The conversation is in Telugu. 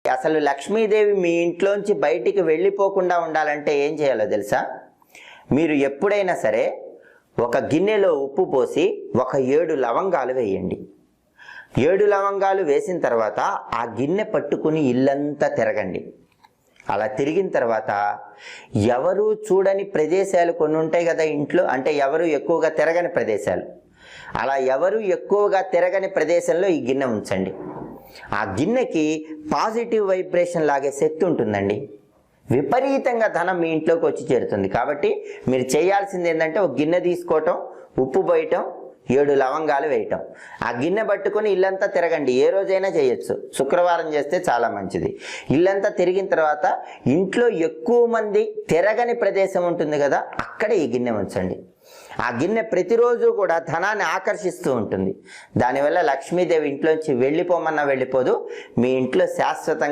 అసలు లక్ష్మీదేవి మీ ఇంట్లోంచి బయటికి వెళ్ళిపోకుండా ఉండాలంటే ఏం చేయాలో తెలుసా? మీరు ఎప్పుడైనా సరే ఒక గిన్నెలో ఉప్పు పోసి ఒక 7 లవంగాలు వేయండి. 7 లవంగాలు వేసిన తర్వాత ఆ గిన్నె పట్టుకుని ఇల్లంతా తిరగండి. అలా తిరిగిన తర్వాత ఎవరు చూడని ప్రదేశాలు కొన్ని ఉంటాయి కదా ఇంట్లో, అంటే ఎవరు ఎక్కువగా తిరగని ప్రదేశాలు. అలా ఎవరు ఎక్కువగా తిరగని ప్రదేశంలో ఈ గిన్నె ఉంచండి. ఆ గిన్నెకి పాజిటివ్ వైబ్రేషన్ లాగే శక్తి ఉంటుందండి. విపరీతంగా ధనం మీ ఇంట్లోకి వచ్చి చేరుతుంది. కాబట్టి మీరు చేయాల్సింది ఏంటంటే ఒక గిన్నె తీసుకోవటం, ఉప్పు పోయటం, 7 లవంగాలు వేయటం, ఆ గిన్నె పట్టుకొని ఇల్లంతా తిరగండి. ఏ రోజైనా చేయొచ్చు, శుక్రవారం చేస్తే చాలా మంచిది. ఇల్లంతా తిరిగిన తర్వాత ఇంట్లో ఎక్కువ మంది తిరగని ప్రదేశం ఉంటుంది కదా, అక్కడ ఈ గిన్నె ఉంచండి. ఆ గిన్నె ప్రతిరోజు కూడా ధనాన్ని ఆకర్షిస్తూ ఉంటుంది. దానివల్ల లక్ష్మీదేవి ఇంట్లోంచి వెళ్ళిపోమన్నా వెళ్ళిపోదు, మీ ఇంట్లో శాశ్వతంగా